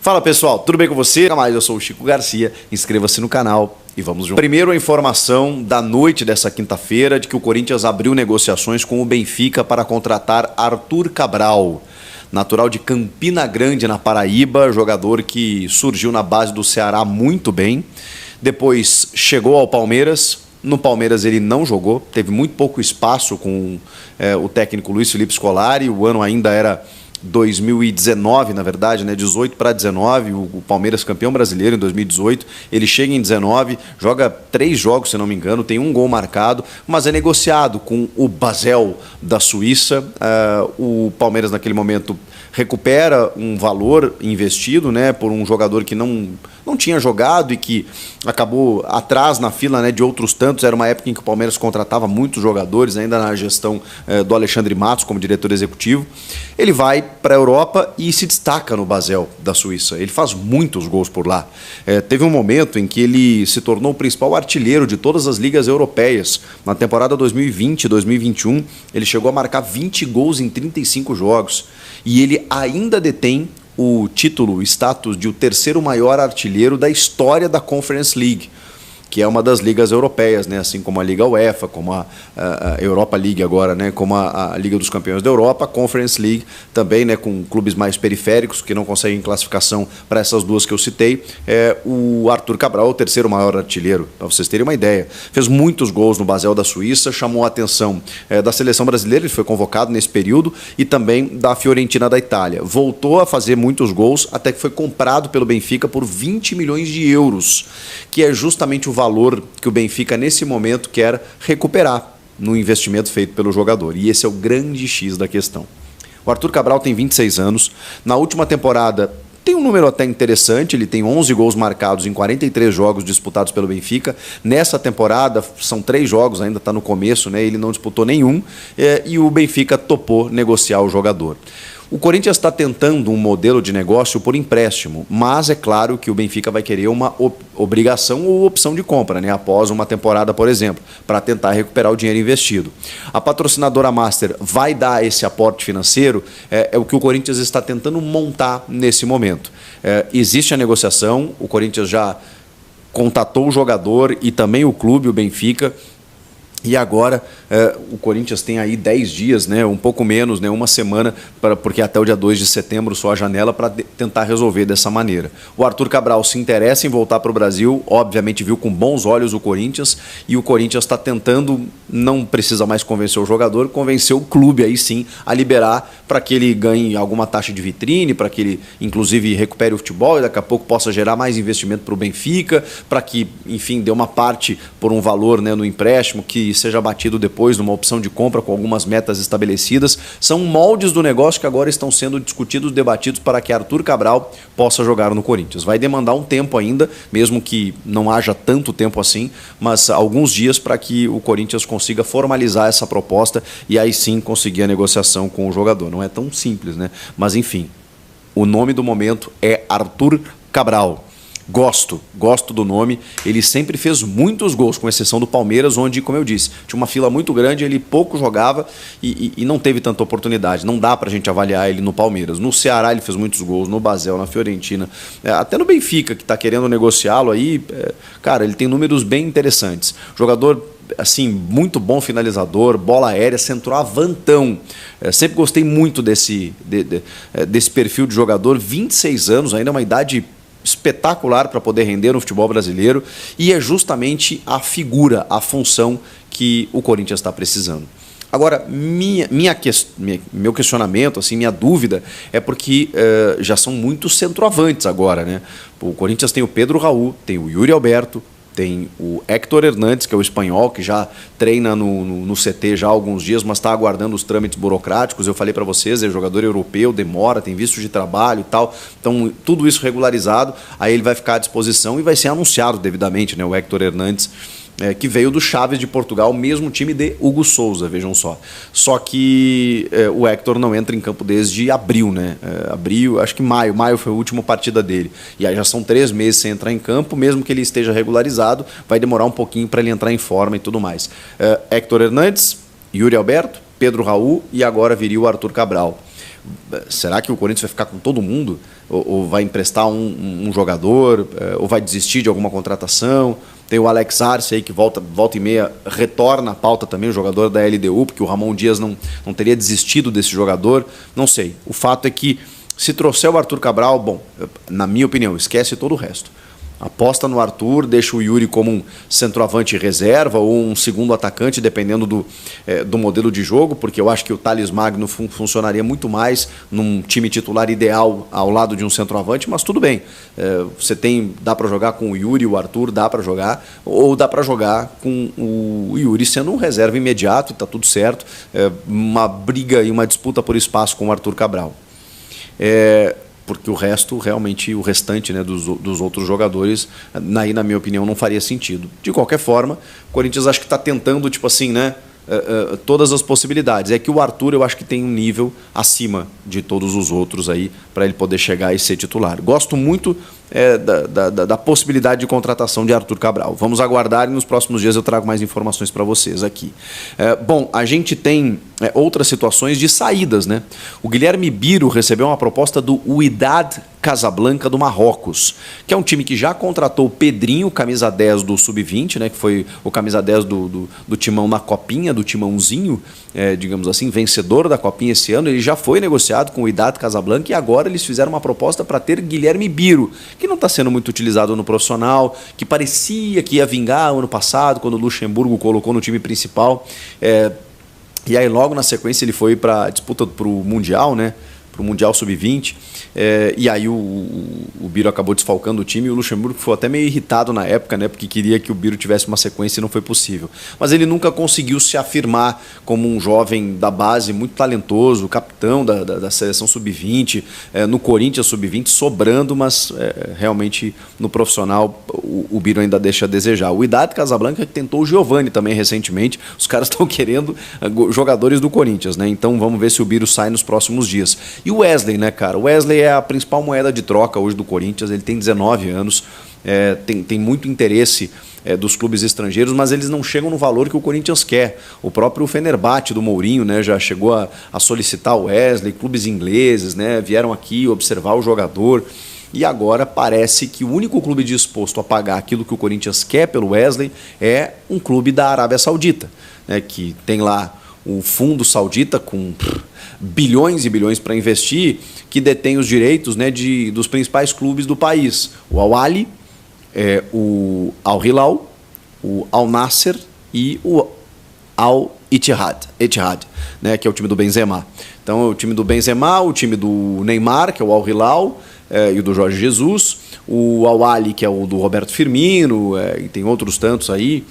Fala pessoal, tudo bem com você? Eu sou o Chico Garcia, inscreva-se no canal e vamos juntos. Primeiro a informação da noite dessa quinta-feira de que o Corinthians abriu negociações com o Benfica para contratar Arthur Cabral, natural de Campina Grande, na Paraíba, jogador que surgiu na base do Ceará muito bem, depois chegou ao Palmeiras. No Palmeiras ele não jogou, teve muito pouco espaço com o técnico Luiz Felipe Scolari, o ano ainda era 2019, na verdade, né? 18 para 19, o Palmeiras campeão brasileiro em 2018, ele chega em 19, joga 3 jogos, se não me engano, tem um gol marcado, mas é negociado com o Basel da Suíça. O Palmeiras naquele momento recupera um valor investido, né, por um jogador que não tinha jogado e que acabou atrás na fila, né, de outros tantos. Era uma época em que o Palmeiras contratava muitos jogadores, ainda na gestão do Alexandre Matos como diretor executivo. Ele vai para a Europa e se destaca no Basel da Suíça. Ele faz muitos gols por lá. Teve um momento em que ele se tornou o principal artilheiro de todas as ligas europeias. Na temporada 2020 e 2021, ele chegou a marcar 20 gols em 35 jogos. E ele ainda detém o título, o status de o terceiro maior artilheiro da história da Conference League, que é uma das ligas europeias, né? Assim como a Liga UEFA, como a Europa League agora, né? Como a Liga dos Campeões da Europa, a Conference League também, né? Com clubes mais periféricos que não conseguem classificação para essas duas que eu citei. O Arthur Cabral é o terceiro maior artilheiro, para vocês terem uma ideia. Fez muitos gols no Basel da Suíça, chamou a atenção da seleção brasileira, ele foi convocado nesse período, e também da Fiorentina da Itália. Voltou a fazer muitos gols, até que foi comprado pelo Benfica por 20 milhões de euros, que é justamente o valor que o Benfica nesse momento quer recuperar no investimento feito pelo jogador. E esse é o grande X da questão. O Arthur Cabral tem 26 anos. Na última temporada tem um número até interessante, ele tem 11 gols marcados em 43 jogos disputados pelo Benfica. Nessa temporada, são 3 jogos, ainda está no começo, né? Ele não disputou nenhum, e o Benfica topou negociar o jogador. O Corinthians está tentando um modelo de negócio por empréstimo, mas é claro que o Benfica vai querer uma obrigação ou opção de compra, né, após uma temporada, por exemplo, para tentar recuperar o dinheiro investido. A patrocinadora Master vai dar esse aporte financeiro, é o que o Corinthians está tentando montar nesse momento. Existe a negociação, o Corinthians já contatou o jogador e também o clube, o Benfica. E agora o Corinthians tem aí 10 dias, né, um pouco menos, né, uma semana, porque até o dia 2 de setembro só a janela, para tentar resolver dessa maneira. O Arthur Cabral se interessa em voltar para o Brasil, obviamente viu com bons olhos o Corinthians, e o Corinthians está tentando, não precisa mais convencer o jogador, convencer o clube aí sim a liberar para que ele ganhe alguma taxa de vitrine, para que ele inclusive recupere o futebol e daqui a pouco possa gerar mais investimento para o Benfica, para que, enfim, dê uma parte por um valor, né, no empréstimo que seja batido depois numa opção de compra com algumas metas estabelecidas. São moldes do negócio que agora estão sendo discutidos, debatidos para que Arthur Cabral possa jogar no Corinthians. Vai demandar um tempo ainda, mesmo que não haja tanto tempo assim, mas alguns dias para que o Corinthians consiga formalizar essa proposta e aí sim conseguir a negociação com o jogador. Não é tão simples, né? Mas enfim, o nome do momento é Arthur Cabral. Gosto do nome. Ele sempre fez muitos gols, com exceção do Palmeiras, onde, como eu disse, tinha uma fila muito grande, ele pouco jogava e não teve tanta oportunidade. Não dá pra gente avaliar ele no Palmeiras. No Ceará ele fez muitos gols, no Basel, na Fiorentina, até no Benfica, que está querendo negociá-lo aí. Cara, ele tem números bem interessantes. Jogador, assim, muito bom finalizador, bola aérea, centroavantão. Sempre gostei muito desse perfil de jogador. 26 anos, ainda é uma idade espetacular para poder render no futebol brasileiro, e é justamente a figura, a função que o Corinthians está precisando. Agora, meu questionamento, assim, minha dúvida é porque já são muitos centroavantes agora, né? O Corinthians tem o Pedro Raul, tem o Yuri Alberto, tem o Héctor Hernández, que é o espanhol, que já treina no CT já há alguns dias, mas está aguardando os trâmites burocráticos. Eu falei para vocês, é jogador europeu, demora, tem visto de trabalho e tal. Então, tudo isso regularizado, aí ele vai ficar à disposição e vai ser anunciado devidamente, né, o Héctor Hernández, que veio do Chaves de Portugal, mesmo time de Hugo Souza, vejam só. Só que o Héctor não entra em campo desde abril, né? Abril, acho que maio foi a última partida dele. E aí já são 3 meses sem entrar em campo, mesmo que ele esteja regularizado, vai demorar um pouquinho para ele entrar em forma e tudo mais. Héctor Hernández, Yuri Alberto, Pedro Raul e agora viria o Arthur Cabral. será que o Corinthians vai ficar com todo mundo? Ou vai emprestar um jogador? Ou vai desistir de alguma contratação? Tem o Alex Arce aí que volta e meia, retorna à pauta também, o jogador da LDU, porque o Ramon Dias não teria desistido desse jogador. Não sei. O fato é que se trouxer o Arthur Cabral, bom, na minha opinião, esquece todo o resto. Aposta no Arthur, deixa o Yuri como um centroavante reserva ou um segundo atacante, dependendo do modelo de jogo, porque eu acho que o Thales Magno funcionaria muito mais num time titular ideal ao lado de um centroavante, mas tudo bem. Dá para jogar com o Yuri, o Arthur, dá para jogar, ou dá para jogar com o Yuri sendo um reserva imediato e está tudo certo. Uma briga e uma disputa por espaço com o Arthur Cabral. Porque o restante, né, dos outros jogadores, na minha opinião, não faria sentido. De qualquer forma, o Corinthians acho que está tentando, tipo assim, né, todas as possibilidades. É que o Arthur eu acho que tem um nível acima de todos os outros aí para ele poder chegar e ser titular. Gosto muito da possibilidade de contratação de Arthur Cabral. Vamos aguardar e nos próximos dias eu trago mais informações para vocês aqui. Bom, a gente tem outras situações de saídas, né? O Guilherme Biro recebeu uma proposta do Wydad Casablanca do Marrocos, que é um time que já contratou o Pedrinho, camisa 10 do Sub-20, né, que foi o camisa 10 do Timão na Copinha, do Timãozinho, digamos assim, vencedor da Copinha esse ano. Ele já foi negociado com o Wydad Casablanca e agora eles fizeram uma proposta para ter Guilherme Biro, que não está sendo muito utilizado no profissional, que parecia que ia vingar ano passado, quando o Luxemburgo colocou no time principal. E aí logo na sequência ele foi para a disputa para o Mundial, né? Para o Mundial Sub-20, e aí o Biro acabou desfalcando o time e o Luxemburgo ficou até meio irritado na época, né, porque queria que o Biro tivesse uma sequência e não foi possível. Mas ele nunca conseguiu se afirmar como um jovem da base muito talentoso, capitão da seleção Sub-20, no Corinthians Sub-20, sobrando, mas realmente no profissional o Biro ainda deixa a desejar. O Wydad Casablanca tentou o Giovani também recentemente, os caras estão querendo jogadores do Corinthians, né, então vamos ver se o Biro sai nos próximos dias. E o Wesley, né, cara? O Wesley é a principal moeda de troca hoje do Corinthians, ele tem 19 anos, tem muito interesse dos clubes estrangeiros, mas eles não chegam no valor que o Corinthians quer. O próprio Fenerbahçe do Mourinho, né, já chegou a solicitar o Wesley, clubes ingleses, né, vieram aqui observar o jogador, e agora parece que o único clube disposto a pagar aquilo que o Corinthians quer pelo Wesley é um clube da Arábia Saudita, né, que tem lá o fundo saudita com bilhões e bilhões para investir, que detém os direitos, né, dos principais clubes do país. O Al-Ahly, o Al-Hilal, o Al-Nasser e o Al-Ittihad, né, que é o time do Benzema. Então é o time do Benzema, o time do Neymar, que é o Al-Hilal, e o do Jorge Jesus, o Al-Ahly, que é o do Roberto Firmino, e tem outros tantos aí,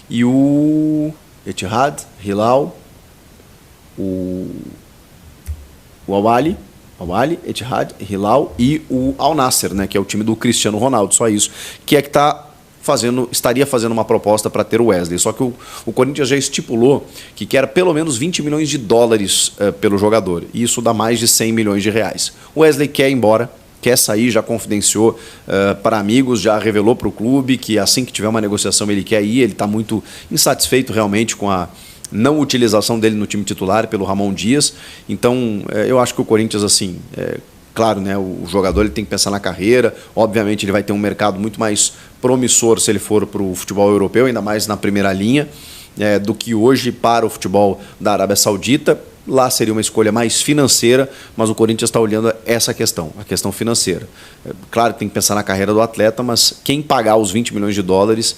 e o Ittihad, Hilal, o Al-Ahly, Ittihad, Hilal e o Al-Nasser, né, que é o time do Cristiano Ronaldo, só isso, que estaria fazendo uma proposta para ter o Wesley. Só que o Corinthians já estipulou que quer pelo menos 20 milhões de dólares pelo jogador, e isso dá mais de 100 milhões de reais. O Wesley quer ir embora, quer sair, já confidenciou para amigos, já revelou para o clube que assim que tiver uma negociação ele quer ir, ele está muito insatisfeito realmente com a não utilização dele no time titular pelo Ramon Dias. Então eu acho que o Corinthians, assim, claro, né, o jogador ele tem que pensar na carreira, obviamente ele vai ter um mercado muito mais promissor se ele for para o futebol europeu, ainda mais na primeira linha, do que hoje para o futebol da Arábia Saudita. Lá seria uma escolha mais financeira, mas o Corinthians está olhando essa questão, a questão financeira. Claro que tem que pensar na carreira do atleta, mas quem pagar os 20 milhões de dólares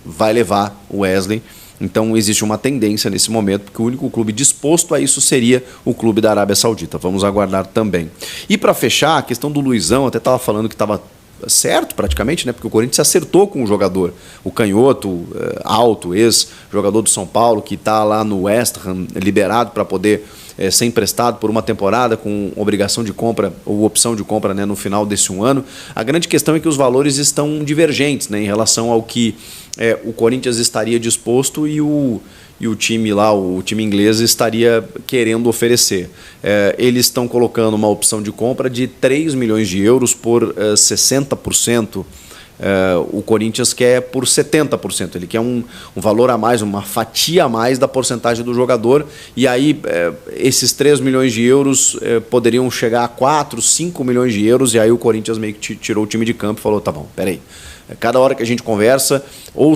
vai levar o Wesley. Então existe uma tendência nesse momento, porque o único clube disposto a isso seria o clube da Arábia Saudita. Vamos aguardar também. E para fechar, a questão do Luizão, até estava falando que estava certo praticamente, né? Porque o Corinthians acertou com o jogador, o canhoto, alto, ex-jogador do São Paulo, que está lá no West Ham, liberado para poder ser emprestado por uma temporada com obrigação de compra ou opção de compra, né, no final desse ano. A grande questão é que os valores estão divergentes, né, em relação ao que o Corinthians estaria disposto e o time lá, o time inglês, estaria querendo oferecer. Eles estão colocando uma opção de compra de 3 milhões de euros por 60% o Corinthians quer por 70%, ele quer um valor a mais, uma fatia a mais da porcentagem do jogador, e aí esses 3 milhões de euros poderiam chegar a 4, 5 milhões de euros, e aí o Corinthians meio que tirou o time de campo e falou, tá bom, peraí, cada hora que a gente conversa, ou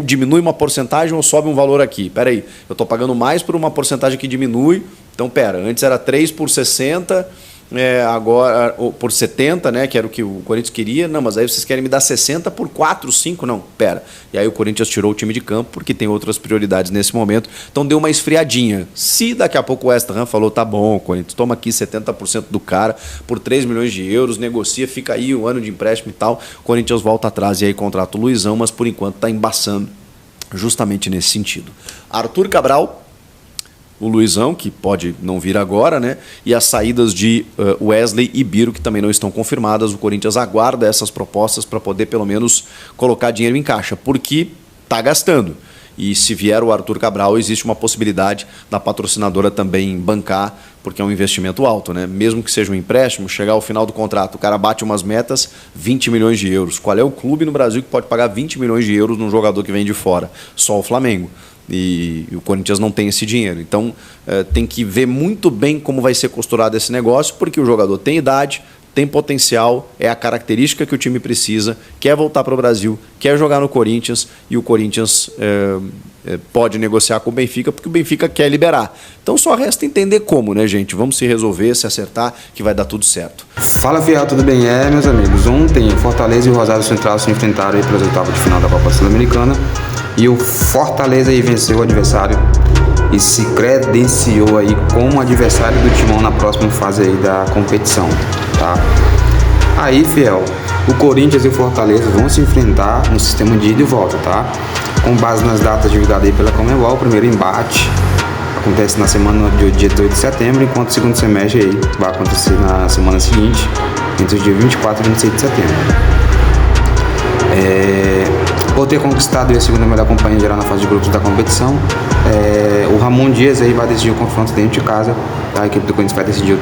diminui uma porcentagem ou sobe um valor aqui, peraí, eu estou pagando mais por uma porcentagem que diminui, então antes era 3 por 60, agora por 70, né, que era o que o Corinthians queria, não, mas aí vocês querem me dar 60 por 4, 5, não, e aí o Corinthians tirou o time de campo porque tem outras prioridades nesse momento, então deu uma esfriadinha. Se daqui a pouco o West Ham falou, tá bom, Corinthians, toma aqui 70% do cara por 3 milhões de euros, negocia, fica aí um ano de empréstimo e tal, o Corinthians volta atrás e aí contrata o Luizão, mas por enquanto está embaçando justamente nesse sentido. Arthur Cabral, o Luizão, que pode não vir agora, né? E as saídas de Wesley e Biro, que também não estão confirmadas. O Corinthians aguarda essas propostas para poder, pelo menos, colocar dinheiro em caixa, porque está gastando. E se vier o Arthur Cabral, existe uma possibilidade da patrocinadora também bancar, porque é um investimento alto, né? Mesmo que seja um empréstimo, chegar ao final do contrato, o cara bate umas metas, 20 milhões de euros. Qual é o clube no Brasil que pode pagar 20 milhões de euros num jogador que vem de fora? Só o Flamengo. E o Corinthians não tem esse dinheiro. Então tem que ver muito bem como vai ser costurado esse negócio, porque o jogador tem idade, tem potencial, é a característica que o time precisa, quer voltar para o Brasil, quer jogar no Corinthians, e o Corinthians pode negociar com o Benfica, porque o Benfica quer liberar. Então só resta entender como, né, gente? Vamos se resolver, se acertar, que vai dar tudo certo. Fala, fiel, tudo bem? Meus amigos, ontem o Fortaleza e o Rosário Central se enfrentaram pelas oitavas de final da Copa Sul-Americana, e o Fortaleza aí venceu o adversário e se credenciou aí como adversário do Timão na próxima fase aí da competição, tá? Aí, fiel, o Corinthians e o Fortaleza vão se enfrentar no sistema de ida e volta, tá? Com base nas datas divulgadas aí pela Conmebol, o primeiro embate acontece na semana do dia 18 de setembro, enquanto o segundo semestre aí vai acontecer na semana seguinte, entre os dias 24 e 26 de setembro. Por ter conquistado a segunda melhor companhia geral na fase de grupos da competição, o Ramon Dias aí vai decidir o confronto dentro de casa, tá? A equipe do Corinthians vai decidir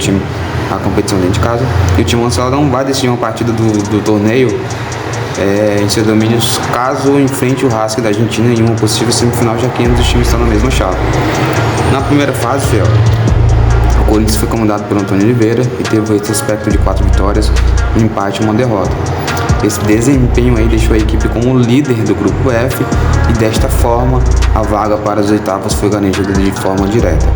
a competição dentro de casa, e o Timão não vai decidir uma partida do torneio em seus domínios caso enfrente o Racing da Argentina em uma possível semifinal, já que ambos os times estão na mesma chave. Na primeira fase, fiel, o Corinthians foi comandado por Antônio Oliveira e teve esse aspecto de 4 vitórias, um empate e uma derrota. Esse desempenho aí deixou a equipe como líder do grupo F, e desta forma a vaga para as oitavas foi garantida de forma direta.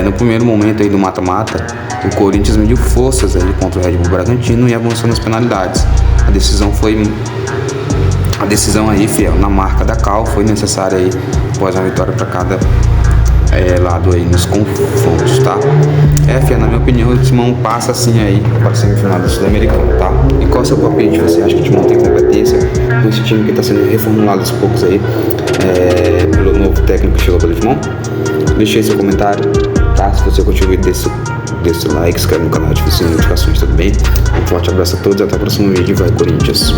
No primeiro momento aí do mata-mata, o Corinthians mediu forças aí contra o Red Bull Bragantino e avançou nas penalidades. A decisão aí, fiel, na marca da Cal, foi necessária aí após uma vitória para cada lado aí nos confrontos, tá? Fiel, na minha opinião, o Timão passa assim aí para a semifinal do Sul-Americano, tá? E qual é o seu palpite? Você acha que o Timão tem competência com esse time que está sendo reformulado aos poucos aí pelo novo técnico que chegou pelo Timão? Deixe aí seu comentário, tá? Se você curtiu o vídeo, desse like, se inscreve no canal, ative o sininho de notificações, tudo bem? Um forte abraço a todos e até o próximo vídeo. Vai, Corinthians!